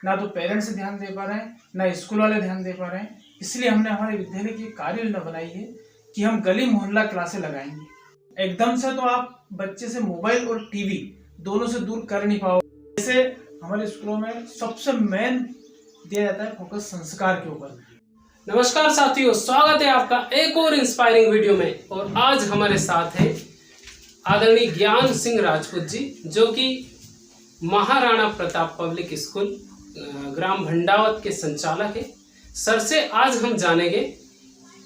ना तो पेरेंट्स ध्यान दे पा रहे हैं, ना स्कूल वाले ध्यान दे पा रहे हैं। इसलिए हमने हमारे विद्यालय की कार्य योजना बनाई है कि हम गली मोहल्ला क्लासें लगाएंगे। एकदम से तो आप बच्चे से मोबाइल और टीवी दोनों से दूर कर नहीं पाओगे। जैसे हमारे स्कूलों में सबसे मेन दिया जाता है फोकस संस्कार के ऊपर। नमस्कार साथियों, स्वागत है आपका एक और इंस्पायरिंग वीडियो में। और आज हमारे साथ हैं आदरणीय ज्ञान सिंह राजपूत जी, जो कि महाराणा प्रताप पब्लिक स्कूल ग्राम भंडावत के संचालक है। सर से आज हम जानेंगे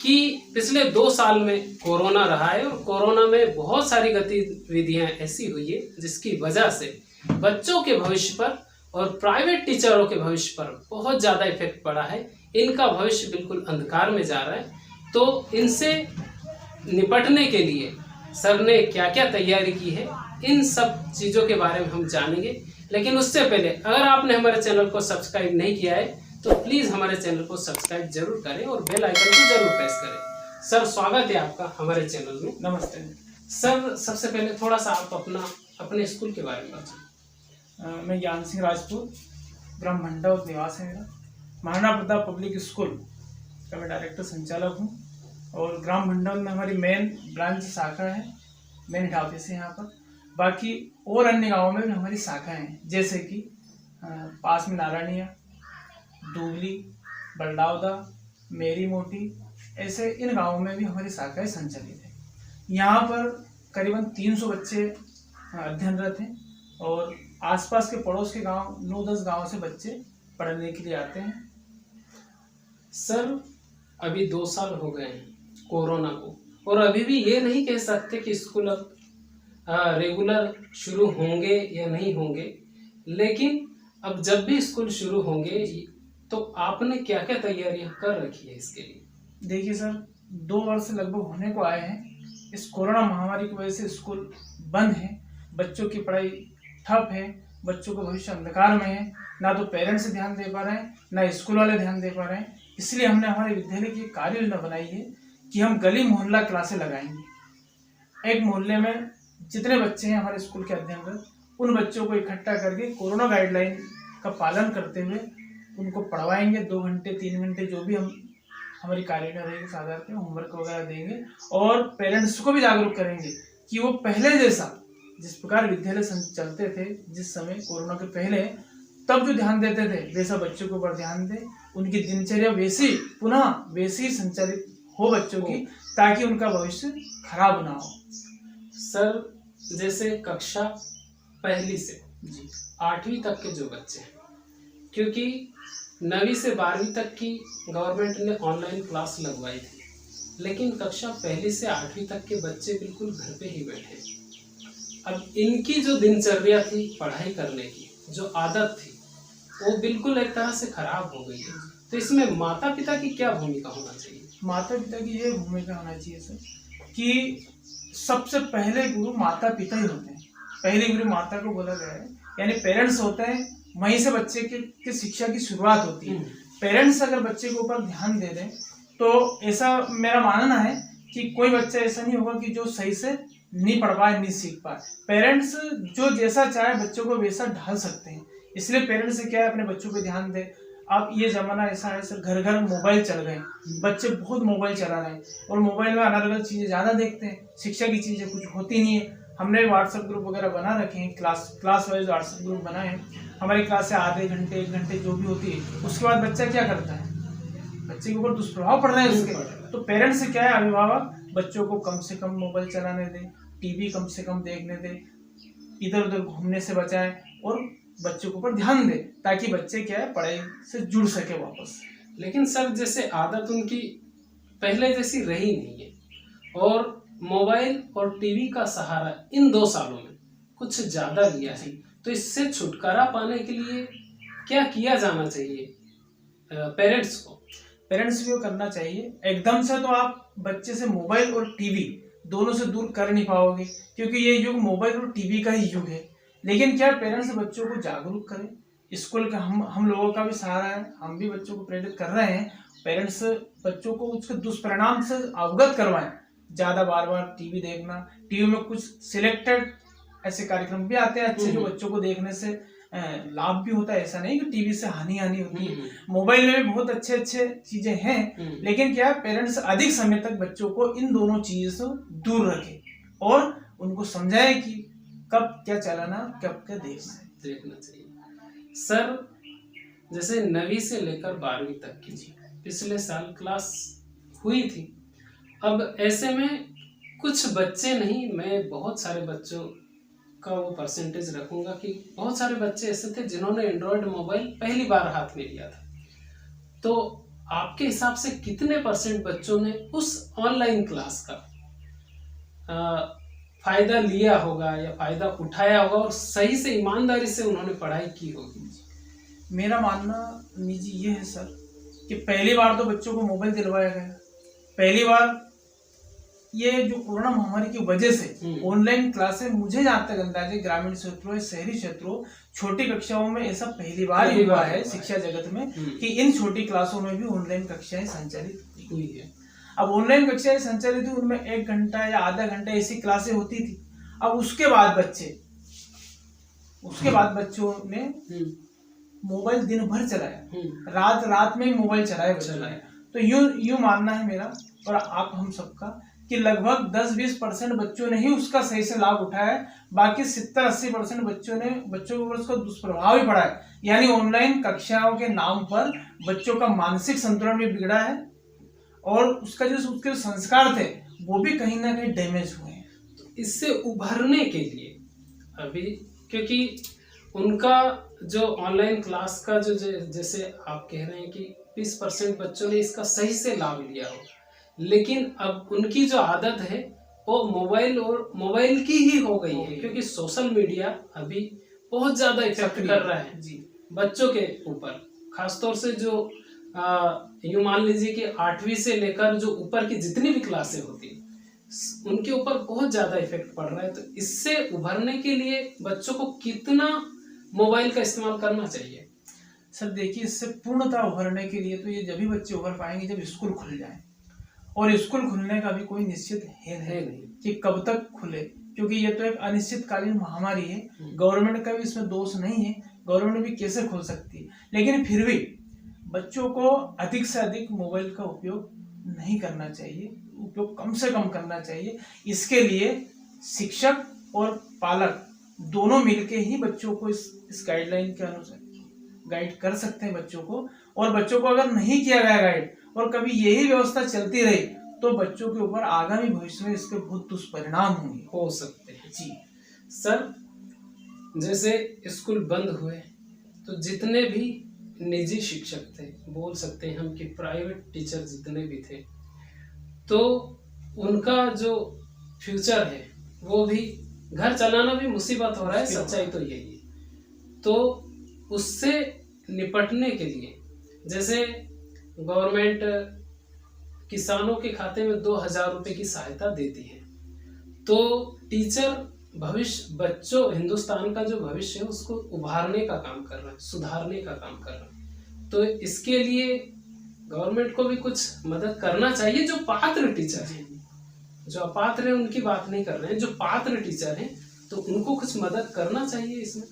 कि पिछले 2 साल में कोरोना रहा है और कोरोना में बहुत सारी गतिविधियां ऐसी हुई है जिसकी वजह से बच्चों के भविष्य पर और प्राइवेट टीचरों के भविष्य पर बहुत ज़्यादा इफेक्ट पड़ा है। इनका भविष्य बिल्कुल अंधकार में जा रहा है। तो इनसे निपटने के लिए सर ने क्या क्या तैयारी की है, इन सब चीज़ों के बारे में हम जानेंगे। लेकिन उससे पहले अगर आपने हमारे चैनल को सब्सक्राइब नहीं किया है तो प्लीज़ हमारे चैनल को सब्सक्राइब जरूर करें और बेल आइकन को जरूर प्रेस करें। सर, स्वागत है आपका हमारे चैनल में। नमस्ते सर, सबसे पहले थोड़ा सा आप अपने स्कूल के बारे में बताइए। मैं ज्ञान सिंह राजपूत, ग्राम भंडावत निवास है मेरा। महाराणा प्रताप पब्लिक स्कूल का मैं डायरेक्टर संचालक हूँ और ग्राम भंडावत में हमारी मेन ब्रांच शाखा है, मेन हेड ऑफिस है यहाँ पर। बाकी और अन्य गाँवों में भी हमारी शाखाएं हैं, जैसे कि पास में नारायणिया, दूबली, बलडावदा, मेरी मोटी, ऐसे इन गाँवों में भी हमारी शाखाएं संचालित है। यहाँ पर करीबन 300 बच्चे अध्ययनरत हैं और आसपास के पड़ोस के गांव 9-10 गांव से बच्चे पढ़ने के लिए आते हैं। सर, अभी 2 साल हो गए हैं कोरोना को, और अभी भी ये नहीं कह सकते कि स्कूल अब रेगुलर शुरू होंगे या नहीं होंगे। लेकिन अब जब भी स्कूल शुरू होंगे तो आपने क्या क्या तैयारियां कर रखी है इसके लिए? देखिए सर, 2 वर्ष लगभग होने को आए हैं। इस कोरोना महामारी की वजह से स्कूल बंद है, बच्चों की पढ़ाई ठप है, बच्चों का भविष्य अंधकार में है। ना तो पेरेंट्स ध्यान दे पा रहे हैं, ना स्कूल वाले ध्यान दे पा रहे हैं। इसलिए हमने हमारे विद्यालय की कार्य योजना बनाई है कि हम गली मोहल्ला क्लासें लगाएंगे। एक मोहल्ले में जितने बच्चे हैं हमारे स्कूल के अध्ययनरत, उन बच्चों को इकट्ठा करके कोरोना गाइडलाइन का पालन करते हुए उनको पढ़वाएंगे। 2 घंटे 3 घंटे जो भी हमारी कार्य योजना रहेगी उस आधार पर होमवर्क वगैरह देंगे और पेरेंट्स को भी जागरूक करेंगे कि वो पहले जैसा, जिस प्रकार विद्यालय चलते थे जिस समय कोरोना के पहले, तब जो ध्यान देते थे वैसा बच्चों के ऊपर ध्यान दें। उनकी दिनचर्या वैसी संचालित हो बच्चों की, ताकि उनका भविष्य खराब ना हो। सर, जैसे कक्षा 1 से 8वीं तक के जो बच्चे हैं, क्योंकि 9वीं से 12वीं तक की गवर्नमेंट ने ऑनलाइन क्लास लगवाई थी, लेकिन कक्षा 1 से 8वीं तक के बच्चे बिल्कुल घर पे ही बैठे। अब इनकी जो दिनचर्या थी पढ़ाई करने की, जो आदत थी, वो बिल्कुल एक तरह से खराब हो गई है। तो इसमें माता पिता की क्या भूमिका होना चाहिए? माता पिता की ये भूमिका होना चाहिए सर कि सबसे पहले गुरु माता पिता ही होते हैं। पहले गुरु माता को बोला गया है, यानी पेरेंट्स होते हैं। वहीं से बच्चे की शिक्षा की शुरुआत होती है। पेरेंट्स अगर बच्चे के ऊपर ध्यान दे दें तो ऐसा मेरा मानना है कि कोई बच्चा ऐसा नहीं होगा कि जो सही से नहीं पढ़ पाए, नहीं सीख पाए। पेरेंट्स जो जैसा चाहे बच्चों को वैसा ढाल सकते हैं। इसलिए पेरेंट्स से क्या है, अपने बच्चों पे ध्यान दें। अब ये जमाना ऐसा है सर, घर घर मोबाइल चल गए, बच्चे बहुत मोबाइल चला रहे हैं और मोबाइल में अलग अलग चीज़ें ज़्यादा देखते हैं, शिक्षा की चीज़ें कुछ होती नहीं है। हमने व्हाट्सएप ग्रुप वगैरह बना रखे हैं, क्लास वाइज व्हाट्सएप ग्रुप बनाए हैं। हमारी क्लास से आधे घंटे 1 घंटे जो भी होती है, उसके बाद बच्चा क्या करता है, बच्चे के ऊपर दुष्प्रभाव पड़ रहे हैं उसके। तो पेरेंट्स से क्या है, अभिभावक बच्चों को कम से कम मोबाइल चलाने दें, टीवी कम से कम देखने दें, इधर उधर घूमने से बचाएं और बच्चों के ऊपर ध्यान दें, ताकि बच्चे क्या है पढ़ाई से जुड़ सके वापस। लेकिन सर, जैसे आदत उनकी पहले जैसी रही नहीं है और मोबाइल और टीवी का सहारा इन 2 सालों में कुछ ज़्यादा लिया है, तो इससे छुटकारा पाने के लिए क्या किया जाना चाहिए पेरेंट्स को? पेरेंट्स को करना चाहिए, एकदम से तो आप बच्चे से मोबाइल और टीवी दोनों से दूर कर नहीं पाओगे, क्योंकि ये युग मोबाइल और टीवी का ही युग है। लेकिन क्या पेरेंट्स बच्चों को जागरूक करें। स्कूल का हम लोगों का भी सहारा है, हम भी बच्चों को प्रेरित कर रहे हैं। पेरेंट्स बच्चों को उसके दुष्परिणाम से अवगत करवाएं। ज़्यादा बार बार टीवी देखना, टीवी में कुछ सिलेक्टेड ऐसे कार्यक्रम भी आते हैं अच्छे, जो बच्चों को देखने से लाभ भी होता है, ऐसा नहीं कि टीवी से हानि होती है। मोबाइल में भी बहुत अच्छे चीजें हैं, लेकिन क्या पेरेंट्स अधिक समय तक बच्चों को इन दोनों चीजों से दूर रखें और उनको समझाएं कि कब क्या चलाना, कब क्या देखना चाहिए। सर, जैसे 9वीं से लेकर 12वीं तक की पिछले साल क्लास हुई थी, अब ऐसे में कुछ बच्चे नहीं, मैं बहुत सारे बच्चों का वो परसेंटेज रखूंगा कि बहुत सारे बच्चे ऐसे थे जिन्होंने एंड्रॉयड मोबाइल पहली बार हाथ में लिया था। तो आपके हिसाब से कितने % बच्चों ने उस ऑनलाइन क्लास का फायदा लिया होगा या फायदा उठाया होगा और सही से ईमानदारी से उन्होंने पढ़ाई की होगी? मेरा मानना निजी ये है सर कि पहली बार तो बच्चों को मोबाइल दिलवाया गया। पहली बार ये जो कोरोना महामारी की वजह से ऑनलाइन क्लासें, मुझे जहाँ तक अंदाजा ग्रामीण क्षेत्रों, शहरी क्षेत्रों, छोटी कक्षाओं में ऐसा पहली बार ही हुआ है शिक्षा जगत में कि इन छोटी क्लासों में भी ऑनलाइन कक्षाएं संचालित हुई है। अब ऑनलाइन कक्षाएं संचालित हुई, उनमें 1 घंटा या आधा घंटा ऐसी क्लासें होती थी। अब उसके बाद बच्चों ने मोबाइल दिन भर चलाया, रात में ही मोबाइल चलाया। तो यूं मानना है मेरा और आप हम सबका कि लगभग 10-20% बच्चों ने ही उसका सही से लाभ उठाया है। बाकी 70-80% बच्चों के ऊपर उसका दुष्प्रभाव ही पड़ा है। यानी ऑनलाइन कक्षाओं के नाम पर बच्चों का मानसिक संतुलन भी बिगड़ा है और उसके संस्कार थे वो भी कहीं ना कहीं डैमेज हुए हैं। तो इससे उभरने के लिए अभी, क्योंकि उनका जो ऑनलाइन क्लास का जो जैसे आप कह रहे हैं कि 20% बच्चों ने इसका सही से लाभ लिया हो, लेकिन अब उनकी जो आदत है वो मोबाइल की ही हो गई है, क्योंकि सोशल मीडिया अभी बहुत ज्यादा इफेक्ट कर रहा है बच्चों के ऊपर। खासतौर से जो यूं मान लीजिए कि 8वीं से लेकर जो ऊपर की जितनी भी क्लासें होती है उनके ऊपर बहुत ज्यादा इफेक्ट पड़ रहा है। तो इससे उभरने के लिए बच्चों को कितना मोबाइल का इस्तेमाल करना चाहिए? सर देखिए, इससे पूर्णतः उभरने के लिए तो ये जब भी बच्चे उभर पाएंगे जब स्कूल खुल जाए, और स्कूल खुलने का भी कोई निश्चित है नहीं कि कब तक खुले, क्योंकि ये तो एक अनिश्चितकालीन महामारी है। गवर्नमेंट का भी इसमें दोष नहीं है, गवर्नमेंट भी कैसे खोल सकती है, लेकिन फिर भी बच्चों को अधिक से अधिक मोबाइल का उपयोग नहीं करना चाहिए, उपयोग कम से कम करना चाहिए। इसके लिए शिक्षक और पालक दोनों मिलके ही बच्चों को इस गाइडलाइन के अनुसार गाइड कर सकते हैं बच्चों को। और बच्चों को अगर नहीं किया गया गाइड और कभी यही व्यवस्था चलती रही तो बच्चों के ऊपर आगामी भविष्य में इसके बहुत दुष्परिणाम हो सकते हैं। जी सर, जैसे स्कूल बंद हुए तो जितने भी निजी शिक्षक थे, बोल सकते हैं हम कि प्राइवेट टीचर जितने भी थे, तो उनका जो फ्यूचर है वो भी, घर चलाना भी मुसीबत हो रहा है, सच्चाई तो यही है। तो उससे निपटने के लिए जैसे गवर्नमेंट किसानों के खाते में 2000 रुपए की सहायता देती है, तो टीचर भविष्य, बच्चों, हिंदुस्तान का जो भविष्य है उसको उभारने का काम कर रहा है, सुधारने का काम कर रहा है। तो इसके लिए गवर्नमेंट को भी कुछ मदद करना चाहिए। जो पात्र टीचर हैं, जो अपात्र है उनकी बात नहीं कर रहे हैं, जो पात्र टीचर हैं तो उनको कुछ मदद करना चाहिए इसमें।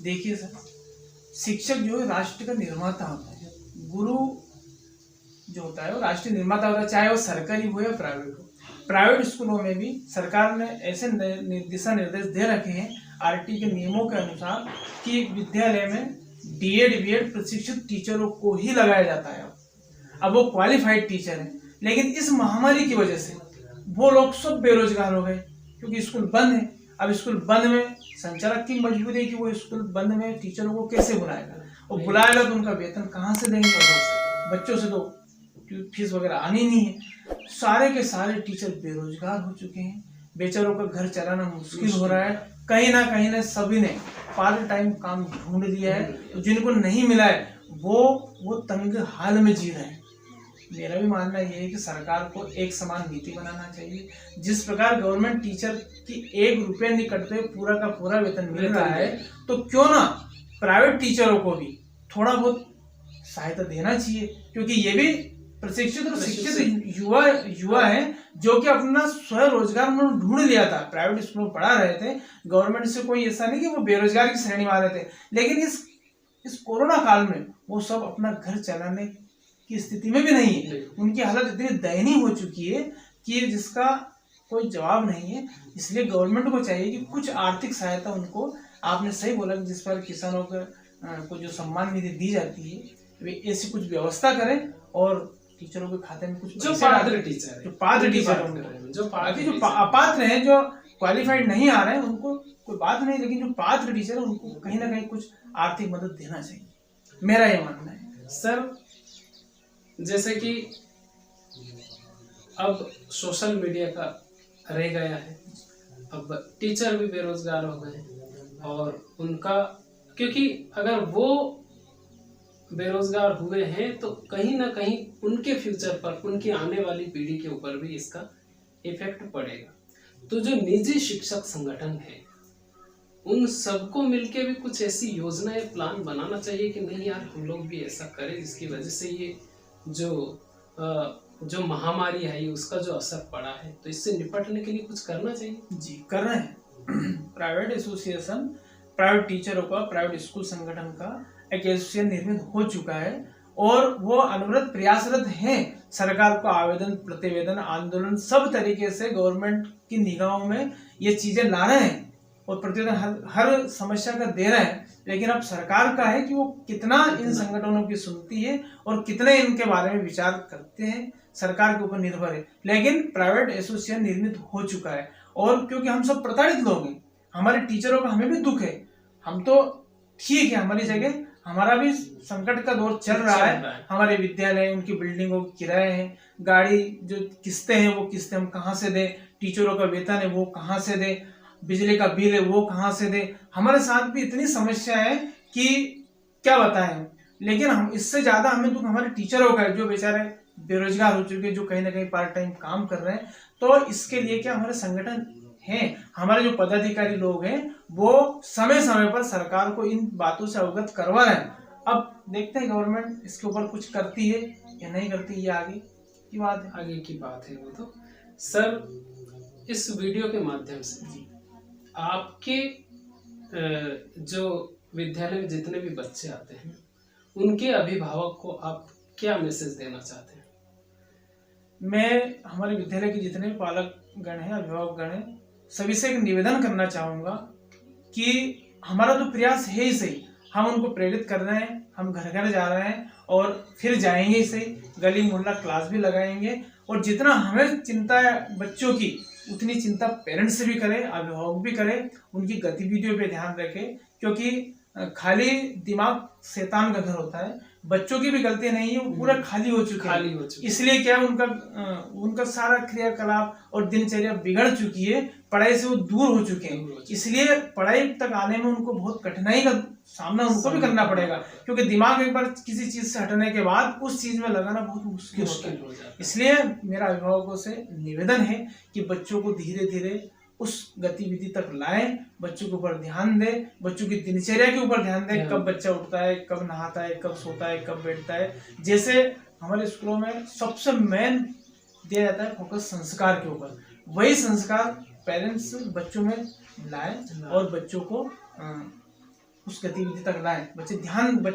देखिए सर, शिक्षक जो है राष्ट्र का निर्माता होता है, गुरु जो होता है वो राष्ट्रीय निर्माता होता है, चाहे वो सरकारी हो या प्राइवेट हो। प्राइवेट स्कूलों में भी सरकार ने ऐसे दिशा निर्देश दे रखे हैं आरटी के नियमों के अनुसार कि विद्यालय में डीएड बीएड प्रशिक्षित टीचरों को ही लगाया जाता है। अब वो क्वालिफाइड टीचर हैं, लेकिन इस महामारी की वजह से वो लोग सब बेरोजगार हो गए क्योंकि स्कूल बंद है। अब स्कूल बंद में संचालक की मजबूरी है कि वो स्कूल बंद में टीचरों को कैसे बुलाएगा, और बुलाएगा तो उनका वेतन कहाँ से देंगे, बच्चों से तो फीस वगैरह आनी नहीं है। सारे के सारे टीचर बेरोजगार हो चुके हैं, बेचारों का घर चलाना मुश्किल हो रहा है। कहीं ना सभी ने पार्ट टाइम काम ढूंढ लिया है, तो जिनको नहीं मिला है वो तंग हाल में जी रहे हैं। मेरा भी मानना ये है कि सरकार को एक समान नीति बनाना चाहिए। जिस प्रकार गवर्नमेंट टीचर की 1 रुपया नहीं कटते पूरा का पूरा वेतन मिल रहा है, तो क्यों ना प्राइवेट टीचरों को भी थोड़ा बहुत सहायता देना चाहिए, क्योंकि ये भी प्रशिक्षित और शिक्षित युवा है जो कि अपना स्वयं रोजगार उन्होंने ढूंढ लिया था। प्राइवेट स्कूल में पढ़ा रहे थे, गवर्नमेंट से कोई ऐसा नहीं कि वो बेरोजगार की श्रेणी में आ रहे थे, लेकिन इस कोरोना काल में वो सब अपना घर चलाने की स्थिति में भी नहीं है। उनकी हालत इतनी दयनीय हो चुकी है कि जिसका कोई जवाब नहीं है। इसलिए गवर्नमेंट को चाहिए कि कुछ आर्थिक सहायता उनको, आपने सही बोला कि जिस पर किसानों को जो सम्मान निधि दी जाती है, वे ऐसी कुछ व्यवस्था करें और टीचरों के खाते में कुछ जो पात्र टीचर जो अपात्र हैं, जो क्वालिफाइड नहीं आ रहे हैं, उनको कोई बात नहीं, लेकिन जो पात्र टीचर है उनको कहीं ना कहीं कुछ आर्थिक मदद देना चाहिए, मेरा ये मानना है। सर, जैसे कि अब सोशल मीडिया का रह गया है, अब टीचर भी बेरोजगार हो गए और उनका, क्योंकि अगर वो बेरोजगार हुए हैं तो कहीं ना कहीं उनके फ्यूचर पर, उनकी आने वाली पीढ़ी के ऊपर भी इसका इफेक्ट पड़ेगा। तो जो निजी शिक्षक संगठन है, उन सबको मिलके भी कुछ ऐसी योजनाएं, प्लान बनाना चाहिए कि नहीं यार, हम लोग भी ऐसा करें जिसकी वजह से ये जो महामारी है, उसका जो असर पड़ा है, तो इससे निपटने के लिए कुछ करना चाहिए। जी, कर रहे हैं। प्राइवेट एसोसिएशन, प्राइवेट टीचरों का, प्राइवेट स्कूल संगठन का एक एसोसिएशन निर्मित हो चुका है और वो अनवरत प्रयासरत हैं सरकार को आवेदन, प्रतिवेदन, आंदोलन, सब तरीके से गवर्नमेंट की निगाहों में ये चीजें ला रहे हैं और प्रतिवेदन हर समस्या का दे रहे हैं। लेकिन अब सरकार का है कि वो कितना इन संगठनों की सुनती है और कितने इनके बारे में विचार करते हैं, सरकार के ऊपर निर्भर है। लेकिन प्राइवेट एसोसिएशन निर्मित हो चुका है और क्योंकि हम सब प्रताड़ित लोग हैं, हमारे टीचरों का हमें भी दुख है। हम तो ठीक है, हमारी जगह, हमारा भी संकट का दौर चल रहा है। हमारे विद्यालय, उनकी बिल्डिंगों के किराए हैं, गाड़ी जो किस्तें हैं वो किस्तें हम कहाँ से दें, टीचरों का वेतन है वो कहाँ से दें, बिजली का बिल है वो कहाँ से दे। हमारे साथ भी इतनी समस्या है कि क्या बताएं। लेकिन हम, इससे ज्यादा हमें दुख हमारे टीचरों का है जो बेचारे बेरोजगार हो चुके, जो कहीं ना कहीं पार्ट टाइम काम कर रहे हैं। तो इसके लिए क्या हमारे संगठन हैं, हमारे जो पदाधिकारी लोग हैं, वो समय समय पर सरकार को इन बातों से अवगत करवा रहे हैं। अब देखते हैं गवर्नमेंट इसके ऊपर कुछ करती है या नहीं करती, ये आगे की बात है। आगे की बात है वो तो। सर, इस वीडियो के माध्यम से आपके जो विद्यालय में जितने भी बच्चे आते हैं, उनके अभिभावक को आप क्या मैसेज देना चाहते हैं? मैं हमारे विद्यालय के जितने भी पालक गण हैं, अभिभावक गण हैं, सभी से एक निवेदन करना चाहूंगा कि हमारा तो प्रयास है ही सही, हम उनको प्रेरित कर रहे हैं, हम घर घर जा रहे हैं और फिर जाएंगे ही सही, गली मोहल्ला क्लास भी लगाएंगे। और जितना हमें चिंता है बच्चों की, उतनी चिंता पेरेंट्स से भी करें, अभिभावक भी करें, उनकी गतिविधियों पे ध्यान रखें। क्योंकि खाली दिमाग शैतान का घर होता है, बच्चों की भी गलती नहीं है, वो पूरा खाली हो चुके हैं। इसलिए क्या उनका सारा क्रियाकलाप और दिनचर्या बिगड़ चुकी है, पढ़ाई से वो दूर हो चुके हैं। इसलिए पढ़ाई तक आने में उनको बहुत कठिनाई का सामना उनको भी करना पड़ेगा, क्योंकि दिमाग एक बार किसी चीज से हटने के बाद उस चीज में लगाना बहुत मुश्किल होता है। इसलिए मेरा अभिभावकों से निवेदन है कि बच्चों को धीरे धीरे उस गतिविधि तक लाएं, बच्चों के ऊपर ध्यान दें, बच्चों की दिनचर्या के ऊपर ध्यान दें, कब बच्चा उठता है, कब नहाता है, कब सोता है, कब बैठता है। जैसे हमारे स्कूलों में सबसे मेन दिया जाता है फोकस संस्कार के ऊपर, वही संस्कार पेरेंट्स बच्चों में लाएं और बच्चों को उस गतिविधि तक लाएं। बच्चों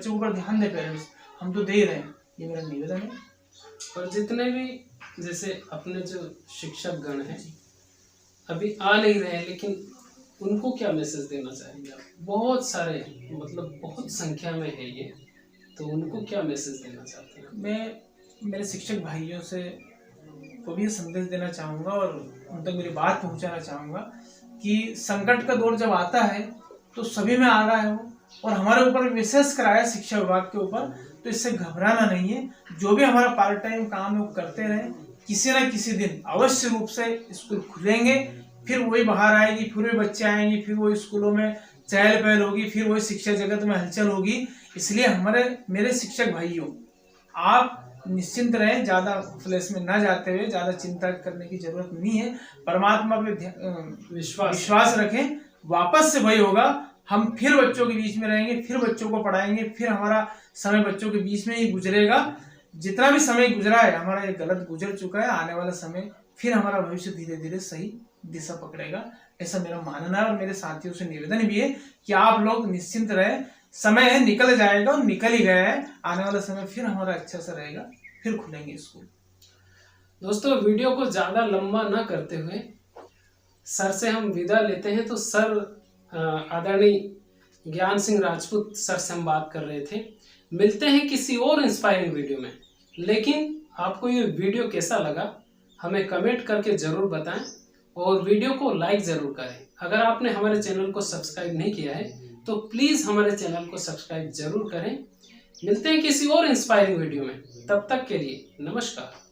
के ऊपर ध्यान दें पेरेंट्स, हम तो दे रहे हैं, ये मेरा निवेदन है। और जितने भी जैसे अपने जो शिक्षक गण हैं अभी आ नहीं रहे, लेकिन उनको क्या मैसेज देना चाहेंगे आप? बहुत सारे, मतलब बहुत संख्या में है ये, तो उनको क्या मैसेज देना चाहते हैं? मैं मेरे शिक्षक भाइयों से को भी संदेश देना चाहूँगा और उन तक मेरी बात पहुँचाना चाहूँगा कि संकट का दौर जब आता है तो सभी में आ रहा है वो, और हमारे ऊपर विशेष कराया शिक्षा विभाग के ऊपर, तो इससे घबराना नहीं है। जो भी हमारा पार्ट टाइम काम है वो करते रहें, किसी न किसी दिन अवश्य रूप से स्कूल खुलेंगे, फिर वही बाहर आएगी, फिर वही बच्चे आएंगे, फिर वही स्कूलों में चहल पहल होगी, फिर वही शिक्षा जगत में हलचल होगी। इसलिए मेरे शिक्षक भाइयों, आप निश्चिंत रहें, ज्यादा फ्लैश में ना जाते हुए, ज्यादा चिंता करने की जरूरत नहीं है। परमात्मा पे विश्वास रखें, वापस से वही होगा। हम फिर बच्चों के बीच में रहेंगे, फिर बच्चों को पढ़ाएंगे, फिर हमारा समय बच्चों के बीच में ही गुजरेगा। जितना भी समय गुजरा है हमारा ये गलत गुजर चुका है, आने वाला समय फिर हमारा भविष्य धीरे धीरे सही दिशा पकड़ेगा, ऐसा मेरा मानना है। और मेरे साथियों से निवेदन भी है कि आप लोग निश्चिंत रहे, समय है निकल जाएगा और निकल ही गया है, आने वाला समय फिर हमारा अच्छा सा रहेगा, फिर खुलेंगे स्कूल। दोस्तों वीडियो को ज़्यादा लंबा ना करते हुए सर से हम विदा लेते हैं। तो सर आदरणीय ज्ञान सिंह राजपूत सर से हम बात कर रहे थे। मिलते हैं किसी और इंस्पायरिंग वीडियो में। लेकिन आपको ये वीडियो कैसा लगा हमें कमेंट करके ज़रूर बताएं और वीडियो को लाइक ज़रूर करें। अगर आपने हमारे चैनल को सब्सक्राइब नहीं किया है तो प्लीज़ हमारे चैनल को सब्सक्राइब जरूर करें। मिलते हैं किसी और इंस्पायरिंग वीडियो में, तब तक के लिए नमस्कार।